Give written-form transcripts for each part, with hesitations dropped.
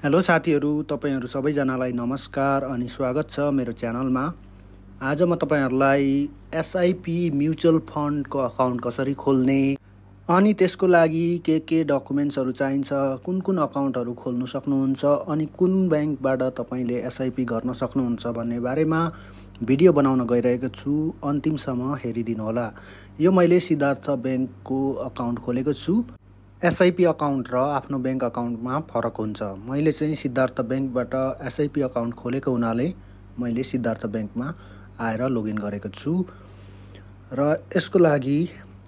Hello साथीहरू, तपाईहरु सबैजनालाई नमस्कार अनि स्वागत छ मेरो च्यानलमा। आज म तपाईहरुलाई एसआईपी म्युचुअल फन्डको अकाउन्ट कसरी खोल्ने अनि त्यसको लागि के डकुमेन्ट्सहरु चाहिन्छ, कुन अकाउन्टहरु खोल्न सक्नुहुन्छ अनि कुन बैंकबाट तपाईले एसआईपी गर्न सक्नुहुन्छ भन्ने बारेमा भिडियो बनाउन गइरहेको छु। अन्तिमसम्म हेरिदिनु होला। यो मैले सिद्धार्थ बैंकको अकाउन्ट खोलेको छु। एसआईपी अकाउन्ट र आफ्नो बैंक अकाउन्टमा फरक हुन्छ। मैले चाहिँ सिद्धार्थ बैंकबाट एसआईपी अकाउन्ट खोलेको हुनाले मैले सिद्धार्थ बैंकमा आएर लगइन गरेको छु। र यसको लागि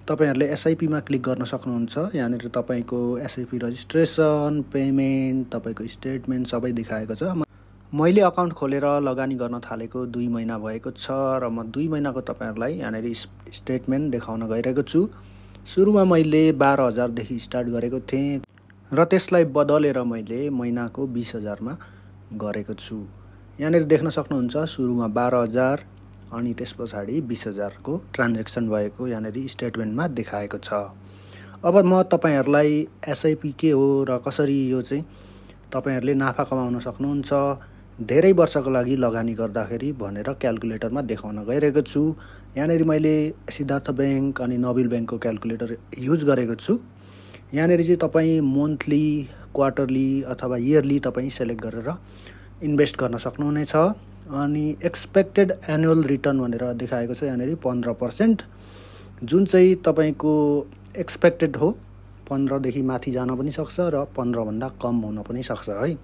तपाईहरुले एसआईपी मा क्लिक गर्न सक्नुहुन्छ। यहाँनिर तपाईको एसआईपी रजिस्ट्रेसन, पेमेन्ट, तपाईको स्टेटमेन्ट सबै देखाएको छ। मैले अकाउन्ट खोलेर लगानी गर्न थालेको 2 महिना भएको छ र म 2 महिनाको तपाईहरुलाई यहाँनिर स्टेटमेन्ट देखाउन गइरहेको छु। सुरुमा मैले 12,000 देखि स्टार्ट गरेको थिएँ र त्यसलाई बदलेर मैले महिनाको 20,000 मा गरेको छु। यहाँनिर देख्न सक्नुहुन्छ सुरुमा 12,000 अनि त्यसपछि 20,000 को ट्रान्ज्याक्सन भएको यहाँनिर स्टेटमेन्टमा देखाएको छ। अब म तपाईहरुलाई एसआईपी के हो र कसरी यो चाहिँ तपाईहरुले नाफा कमाउन सक्नुहुन्छ, धेरै वर्षको लागि लगानी गर्दाखेरि भनेर क्याल्कुलेटरमा देखाउन गइरहेको छु। यहाँनिर मैले सिद्धार्थ बैंक अनि नोबेल बैंकको क्याल्कुलेटर युज गरेको छु। यहाँनिर चाहिँ तपाई मन्थली, क्वार्टरली अथवा इयरली तपाई सिलेक्ट गरेर इन्भेस्ट गर्न सक्नुहुनेछ। अनि एक्सपेक्टेड एनुअल रिटर्न भनेर देखाएको छ यहाँनिर 15%, जुन चाहिँ तपाईको एक्सपेक्टेड हो। 15 देखि माथि जान पनि सक्छ र 15 भन्दा कम हुन पनि सक्छ है।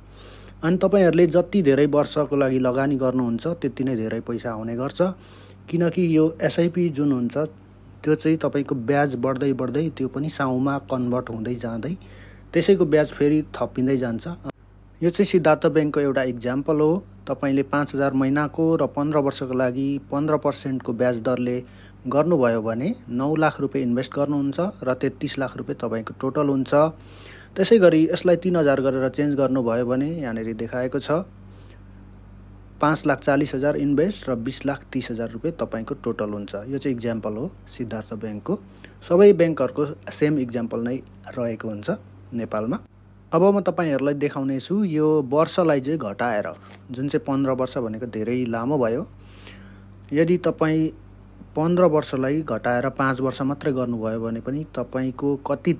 अनि तपाईहरुले जति धेरै वर्षको लागि लगानी गर्नुहुन्छ त्यति नै धेरै पैसा आउने गर्छ, किनकि यो एसआईपी जुन हुन्छ त्यो चाहिँ तपाईको ब्याज बढ्दै बढ्दै त्यो पनि साउमा कन्भर्ट हुँदै जाँदै त्यसैको ब्याज फेरि थपिँदै जान्छ। यो चाहिँ सिद्धार्थ बैंकको एउटा एक्जाम्पल हो। तपाईले 5,000 महिनाको र 15 वर्षको लागि 15% को ब्याज दरले गर्नुभयो भने 9 लाख रुपैयाँ इन्भेस्ट गर्नुहुन्छ र 33 लाख रुपैयाँ तपाईको टोटल हुन्छ। त्यसैगरी यसलाई 3,000 गरेर चेन्ज गर्नुभयो भने यहाँनिर देखाएको छ 5,40,000 इन्भेस्ट र 20,30,000 रुपैयाँ तपाईको टोटल हुन्छ। यो चाहिँ एक्जाम्पल हो सिद्धार्थ बैंकको। सबै बैंकहरुको सेम एक्जाम्पल नै रहेको हुन्छ नेपालमा। अब म तपाईहरुलाई देखाउने छु यो वर्षलाई चाहिँ घटाएर, जुन चाहिँ 15 वर्ष भनेको धेरै लामो भयो। यदि तपाई 15 वर्षलाई घटाएर 5 वर्ष मात्रै गर्नुभयो भने पनि तपाईको कति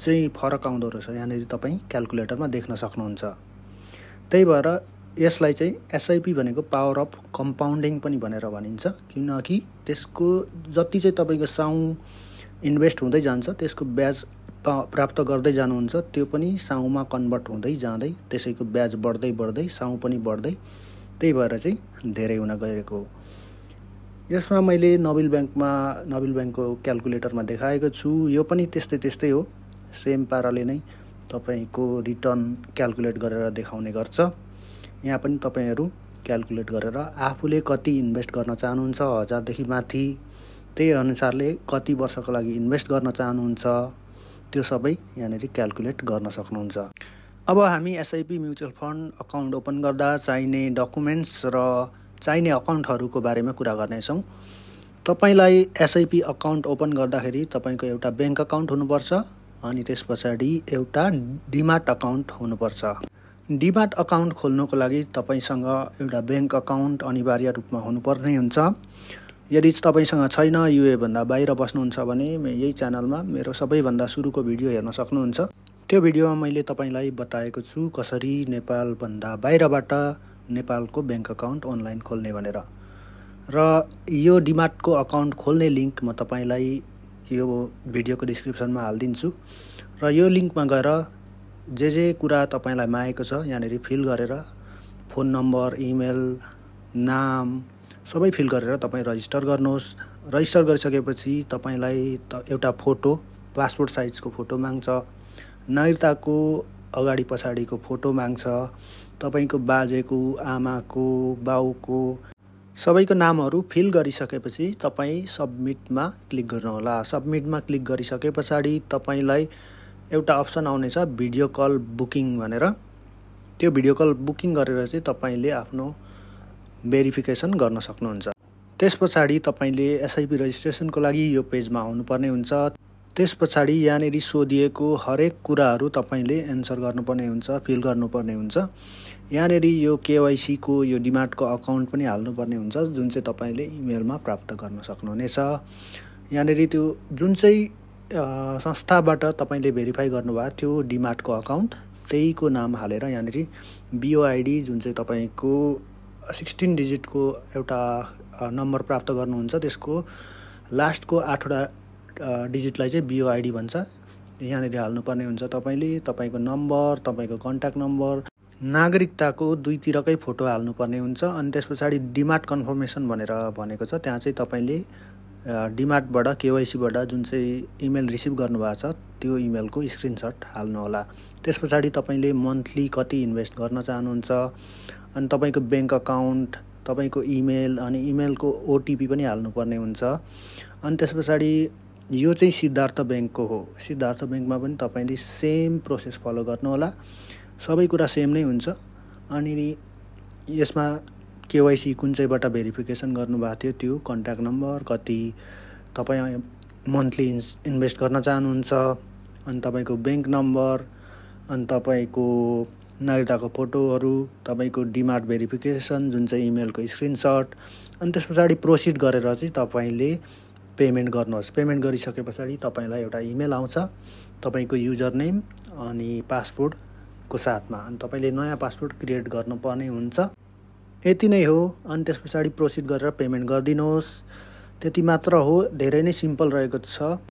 चाहिँ फरक आउँदो रहेछ यहाँनिर तपाई क्याल्कुलेटरमा देख्न सक्नुहुन्छ। त्यही भएर यसलाई चाहिँ एसआईपी भनेको पावर अफ कम्पाउन्डिङ पनि भनेर भनिन्छ, किनकि त्यसको जति चाहिँ तपाईको साउ इन्भेस्ट हुँदै जान्छ त्यसको ब्याज प्राप्त गर्दै जानुहुन्छ, त्यो पनि साउमा कन्भर्ट हुँदै जाँदै त्यसैको ब्याज बढ्दै बढ्दै साउ पनि बढ्दै, त्यही भएर चाहिँ धेरै हुन गएको हो। यसमा मैले नोबेल बैंकको क्याल्कुलेटरमा देखाएको छु। यो पनि त्यस्तै हो, सेम पाराले नै तपाईको रिटर्न क्याल्कुलेट गरेर देखाउने गर्छ। यहाँ पनि तपाईहरु क्याल्कुलेट गरेर आफूले कति इन्भेस्ट गर्न चाहनुहुन्छ, 1000 देखि माथि, त्यही अनुसारले कति वर्षको लागि इन्भेस्ट गर्न चाहनुहुन्छ त्यो सबै यहाँनिर क्याल्कुलेट गर्न सक्नुहुन्छ। अब हामी SIP mutual fund account open गर्दा चाहिने डकुमेन्ट्स र चाहिने अकाउन्टहरुको बारेमा कुरा गर्नेछौं। तपाईलाई एसआईपी अकाउन्ट ओपन गर्दाखेरि तपाईको एउटा बैंक अकाउन्ट हुनुपर्छ अनि त्यसपछि एउटा डिमाट अकाउन्ट हुनुपर्छ। डिमाट अकाउन्ट खोल्नको लागि तपाईसँग एउटा बैंक अकाउन्ट अनिवार्य रूपमा हुनुपर्ने हुन्छ। यदि तपाईसँग छैन, युए भन्दा बाहिर बस्नुहुन्छ भने यही च्यानलमा मेरो सबैभन्दा सुरुको भिडियो हेर्न सक्नुहुन्छ। त्यो भिडियोमा मैले तपाईलाई बताएको छु कसरी नेपाल भन्दा बाहिरबाट नेपालको बैंक अकाउन्ट अनलाइन खोल्ने भनेर। र यो डिमाटको अकाउन्ट खोल्ने लिंक म तपाईलाई यो भिडियोको डिस्क्रिप्सनमा हाल्दिन्छु र यो लिंकमा गएर जे कुरा तपाईलाई मागेको छ यहाँनिर फिल गरेर फोन नम्बर, इमेल, नाम सबै फिल गरेर तपाई रजिस्टर गर्नुहोस्। रजिस्टर गरिसकेपछि तपाईलाई एउटा फोटो, पासपोर्ट साइजको फोटो माग्छ, नागरिकताको अगाडि पछाडिको फोटो माग्छ, तपाईको बाजेको, आमाको, बाउको सबैको नामहरु फिल गरिसकेपछि तपाई सबमिटमा क्लिक गर्नुहोला। सबमिटमा क्लिक गरिसकेपछि तपाईलाई एउटा अप्सन आउनेछ भिडियो कल बुकिङ भनेर। त्यो भिडियो कल बुकिङ गरेर चाहिँ तपाईले आफ्नो भेरिफिकेसन गर्न सक्नुहुन्छ। त्यसपछि तपाईले एसआईपी रजिस्ट्रेसनको लागि यो पेजमा आउनुपर्ने हुन्छ। त्यस पछाडि यहाँनिर सोधिएको हरेक कुराहरू तपाईँले एन्सर गर्नुपर्ने हुन्छ, फिल गर्नुपर्ने हुन्छ। यहाँनिर यो केवाइसीको यो डिमार्टको अकाउन्ट पनि हाल्नुपर्ने हुन्छ, जुन चाहिँ तपाईँले इमेलमा प्राप्त गर्न सक्नुहुनेछ। यहाँनिर त्यो जुन चाहिँ संस्थाबाट तपाईँले भेरिफाई गर्नुभएको थियो डिमार्टको अकाउन्ट, त्यहीको नाम हालेर यहाँनिर बिओआइडी जुन चाहिँ तपाईँको 16 डिजिटको एउटा नम्बर प्राप्त गर्नुहुन्छ, त्यसको लास्टको 8वटा डिजिटलाई चाहिँ बिओआइडी भन्छ। यहाँनिर हाल्नुपर्ने हुन्छ तपाईँले तपाईँको नम्बर, तपाईँको कन्ट्याक्ट नम्बर, नागरिकताको दुईतिरकै फोटो हाल्नुपर्ने हुन्छ। अनि त्यस पछाडि डिमार्ट कन्फर्मेसन भनेर भनेको छ, त्यहाँ चाहिँ तपाईँले डिमार्टबाट केवाइसीबाट जुन चाहिँ इमेल रिसिभ गर्नुभएको छ त्यो इमेलको स्क्रिनसट हाल्नुहोला। त्यस पछाडि तपाईँले मन्थली कति इन्भेस्ट गर्न चाहनुहुन्छ, अनि तपाईँको ब्याङ्क अकाउन्ट, तपाईँको इमेल, अनि इमेलको ओटिपी पनि हाल्नुपर्ने हुन्छ। अनि त्यस पछाडि यो चाहिँ सिद्धार्थ ब्याङ्कको हो। सिद्धार्थ ब्याङ्कमा पनि तपाईँले सेम प्रोसेस फलो गर्नुहोला, सबै कुरा सेम नै हुन्छ। अनि यसमा केवाइसी कुन चाहिँबाट भेरिफिकेसन गर्नुभएको थियो त्यो कन्ट्याक्ट नम्बर, कति तपाईँ मन्थली इन्भेस्ट गर्न चाहनुहुन्छ, अनि तपाईँको ब्याङ्क नम्बर, अनि तपाईँको नागरिकताको फोटोहरू, तपाईँको डिमार्ट भेरिफिकेसन जुन चाहिँ इमेलको स्क्रिनसट, अनि त्यस पछाडि प्रोसिड गरेर चाहिँ तपाईँले पेमेन्ट गर्नुहोस्। पेमेन्ट गरिसके पछाडि तपाईँलाई एउटा इमेल आउँछ तपाईँको युजर नेम अनि पासवर्डको साथमा, अनि तपाईँले नयाँ पासवर्ड क्रिएट गर्नुपर्ने हुन्छ। यति नै हो। अनि त्यस पछाडि प्रोसिड गरेर पेमेन्ट गरिदिनुहोस्। त्यति मात्र हो, धेरै नै सिम्पल रहेको छ।